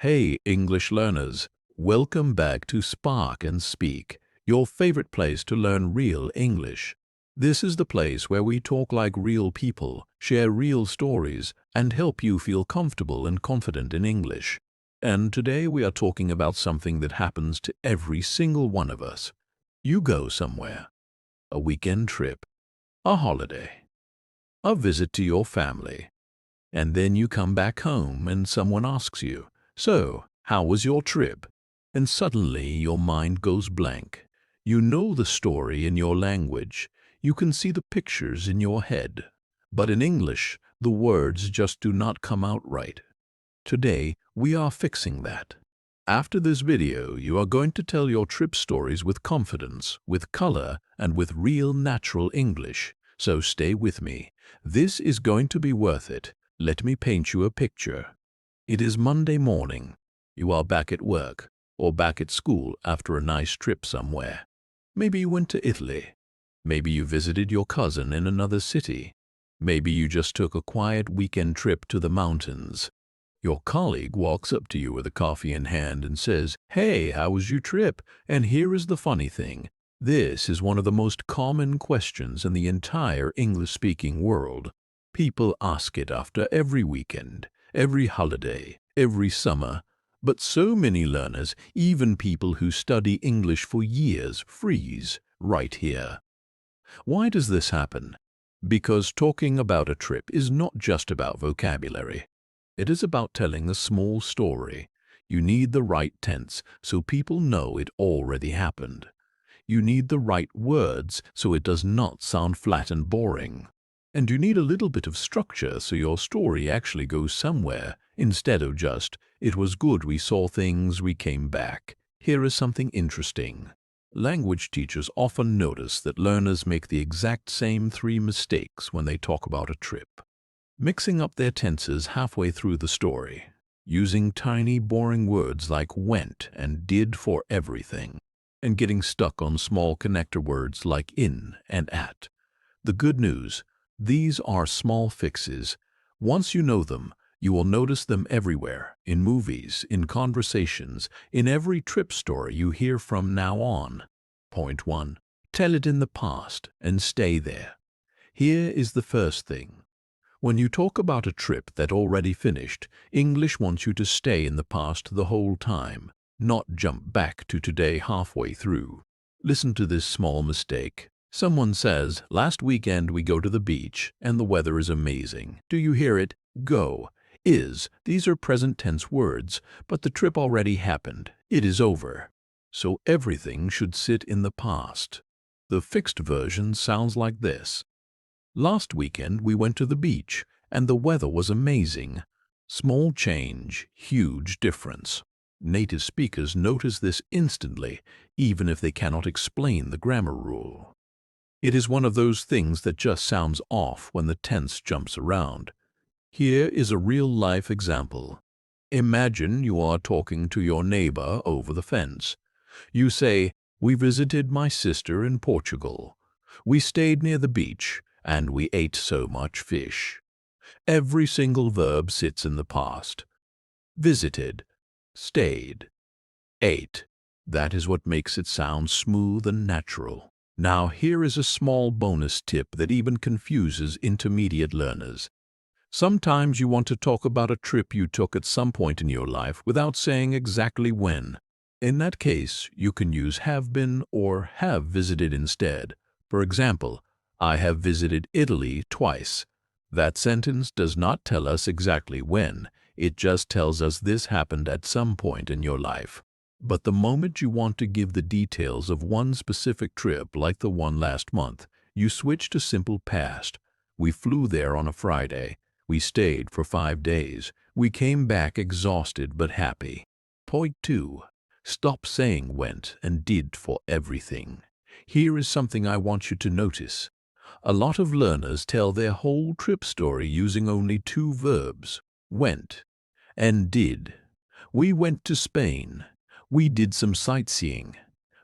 Hey, English learners! Welcome back to Spark and Speak, your favorite place to learn real English. This is the place where we talk like real people, share real stories, and help you feel comfortable and confident in English. And today we are talking about something that happens to every single one of us. You go somewhere. A weekend trip. A holiday. A visit to your family. And then you come back home and someone asks you, "So, how was your trip?" And suddenly your mind goes blank. You know the story in your language. You can see the pictures in your head. But in English, the words just do not come out right. Today, we are fixing that. After this video, you are going to tell your trip stories with confidence, with color, and with real natural English. So stay with me. This is going to be worth it. Let me paint you a picture. It is Monday morning. You are back at work or back at school after a nice trip somewhere. Maybe you went to Italy. Maybe you visited your cousin in another city. Maybe you just took a quiet weekend trip to the mountains. Your colleague walks up to you with a coffee in hand and says, "Hey, how was your trip?" And here is the funny thing. This is one of the most common questions in the entire English-speaking world. People ask it after every weekend, every holiday, every summer. But so many learners, even people who study English for years, freeze right here. Why does this happen? Because talking about a trip is not just about vocabulary. It is about telling a small story. You need the right tense so people know it already happened. You need the right words so it does not sound flat and boring. And you need a little bit of structure so your story actually goes somewhere, instead of just, "It was good, we saw things, we came back." Here is something interesting. Language teachers often notice that learners make the exact same three mistakes when they talk about a trip. Mixing up their tenses halfway through the story. Using tiny, boring words like went and did for everything. And getting stuck on small connector words like in and at. The good news, these are small fixes. Once you know them, you will notice them everywhere, in movies, in conversations, in every trip story you hear from now on. Point 1. Tell it in the past and stay there. Here is the first thing. When you talk about a trip that already finished, English wants you to stay in the past the whole time, not jump back to today halfway through. Listen to this small mistake. Someone says, "Last weekend we go to the beach and the weather is amazing." Do you hear it? Go. Is. These are present tense words, but the trip already happened. It is over. So everything should sit in the past. The fixed version sounds like this. Last weekend we went to the beach and the weather was amazing. Small change, huge difference. Native speakers notice this instantly, even if they cannot explain the grammar rule. It is one of those things that just sounds off when the tense jumps around. Here is a real-life example. Imagine you are talking to your neighbor over the fence. You say, "We visited my sister in Portugal. We stayed near the beach, and we ate so much fish." Every single verb sits in the past. Visited, stayed, ate. That is what makes it sound smooth and natural. Now here is a small bonus tip that even confuses intermediate learners. Sometimes you want to talk about a trip you took at some point in your life without saying exactly when. In that case, you can use have been or have visited instead. For example, "I have visited Italy twice." That sentence does not tell us exactly when. It just tells us this happened at some point in your life. But the moment you want to give the details of one specific trip, like the one last month, you switch to simple past. We flew there on a Friday. We stayed for 5 days. We came back exhausted but happy. Point 2. Stop saying went and did for everything. Here is something I want you to notice. A lot of learners tell their whole trip story using only two verbs, went and did. We went to Spain. We did some sightseeing.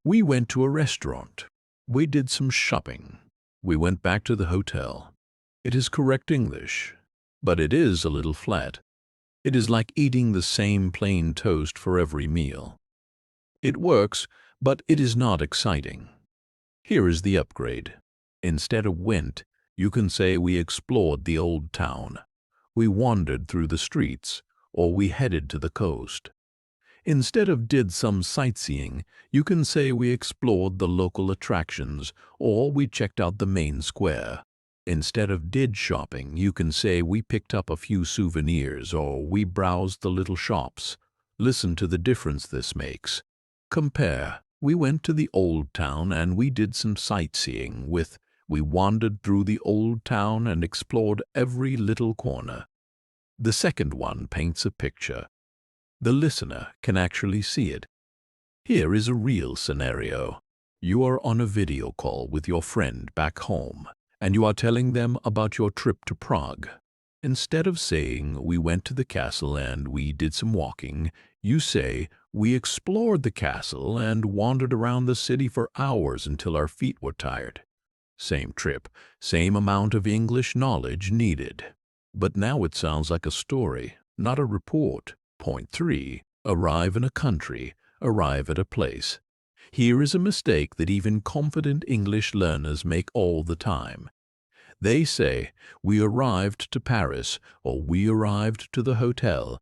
We went to a restaurant. We did some shopping. We went back to the hotel. It is correct English, but it is a little flat. It is like eating the same plain toast for every meal. It works, but it is not exciting. Here is the upgrade. Instead of went, you can say we explored the old town, we wandered through the streets, or we headed to the coast. Instead of did some sightseeing, you can say we explored the local attractions, or we checked out the main square. Instead of did shopping, you can say we picked up a few souvenirs, or we browsed the little shops. Listen to the difference this makes. Compare. We went to the old town and we did some sightseeing with we wandered through the old town and explored every little corner. The second one paints a picture. The listener can actually see it. Here is a real scenario. You are on a video call with your friend back home, and you are telling them about your trip to Prague. Instead of saying, we went to the castle and we did some walking, you say, we explored the castle and wandered around the city for hours until our feet were tired. Same trip, same amount of English knowledge needed. But now it sounds like a story, not a report. Point 3. Arrive in a country, arrive at a place. Here is a mistake that even confident English learners make all the time. They say, we arrived to Paris, or we arrived to the hotel.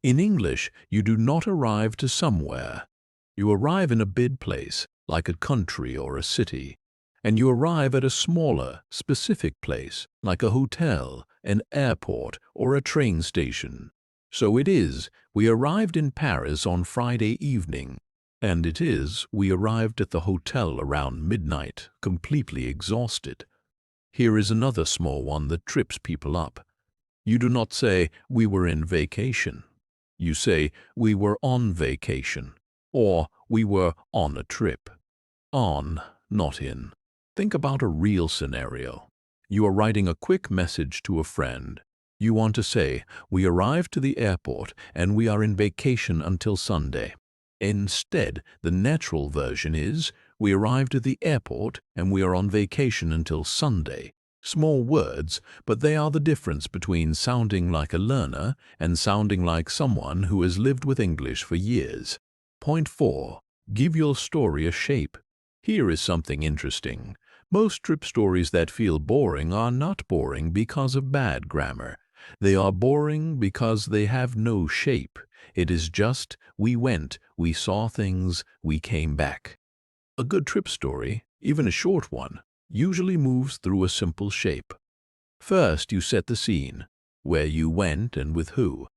In English, you do not arrive to somewhere. You arrive in a big place, like a country or a city, and you arrive at a smaller, specific place, like a hotel, an airport, or a train station. So it is, we arrived in Paris on Friday evening, and it is, we arrived at the hotel around midnight, completely exhausted. Here is another small one that trips people up. You do not say, we were in vacation. You say, we were on vacation, or we were on a trip. On, not in. Think about a real scenario. You are writing a quick message to a friend. You want to say, we arrived to the airport and we are in vacation until Sunday. Instead, the natural version is, we arrived at the airport and we are on vacation until Sunday. Small words, but they are the difference between sounding like a learner and sounding like someone who has lived with English for years. Point 4. Give your story a shape. Here is something interesting. Most trip stories that feel boring are not boring because of bad grammar. They are boring because they have no shape. It is just, we went, we saw things, we came back. A good trip story, even a short one, usually moves through a simple shape. First, you set the scene, where you went and with who.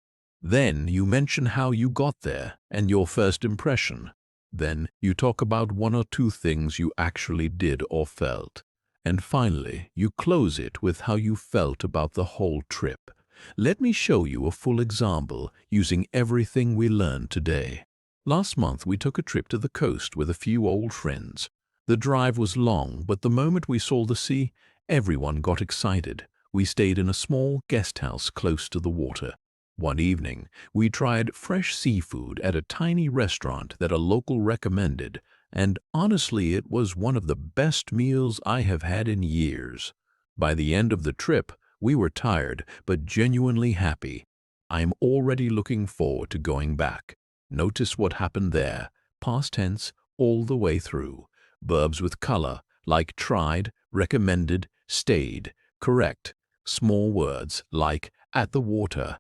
Then you mention how you got there and your first impression. Then you talk about one or two things you actually did or felt. And finally, you close it with how you felt about the whole trip. Let me show you a full example using everything we learned today. Last month we took a trip to the coast with a few old friends. The drive was long, but the moment we saw the sea, everyone got excited. We stayed in a small guest house close to the water. One evening, we tried fresh seafood at a tiny restaurant that a local recommended, and honestly it was one of the best meals I have had in years. By the end of the trip, we were tired, but genuinely happy. I am already looking forward to going back. Notice what happened there, past tense, all the way through. Verbs with color, like tried, recommended, stayed, correct. Small words, like at the water.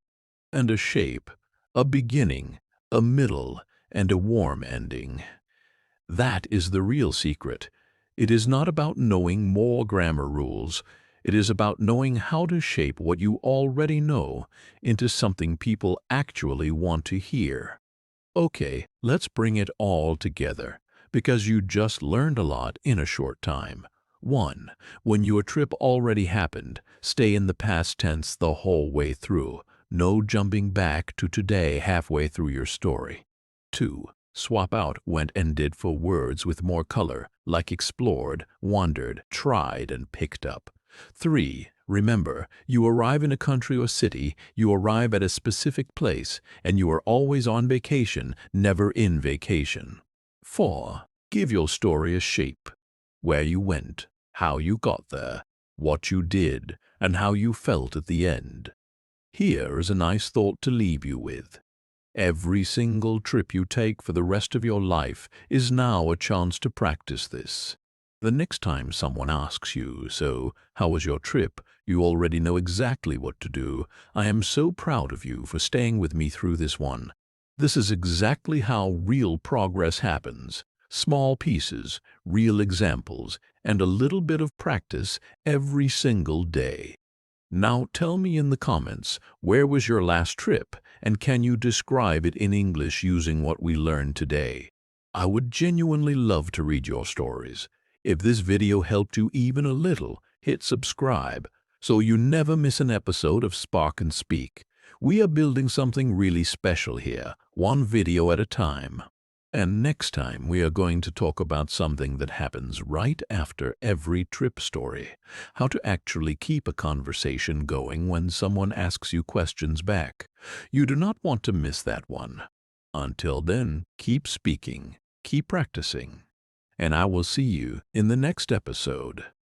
And a shape, a beginning, a middle, and a warm ending. That is the real secret. It is not about knowing more grammar rules. It is about knowing how to shape what you already know into something people actually want to hear. Okay, let's bring it all together, because you just learned a lot in a short time. 1. When your trip already happened, stay in the past tense the whole way through. No jumping back to today halfway through your story. 2. Swap out went and did for words with more color, like explored, wandered, tried, and picked up. 3. Remember, you arrive in a country or city, you arrive at a specific place, and you are always on vacation, never in vacation. 4. Give your story a shape. Where you went, how you got there, what you did, and how you felt at the end. Here is a nice thought to leave you with. Every single trip you take for the rest of your life is now a chance to practice this. The next time someone asks you, "So, how was your trip?" you already know exactly what to do. I am so proud of you for staying with me through this one. This is exactly how real progress happens. Small pieces, real examples, and a little bit of practice every single day. Now tell me in the comments, where was your last trip, and can you describe it in English using what we learned today? I would genuinely love to read your stories. If this video helped you even a little, hit subscribe so you never miss an episode of Spark and Speak. We are building something really special here, one video at a time. And next time we are going to talk about something that happens right after every trip story. How to actually keep a conversation going when someone asks you questions back. You do not want to miss that one. Until then, keep speaking, keep practicing, and I will see you in the next episode.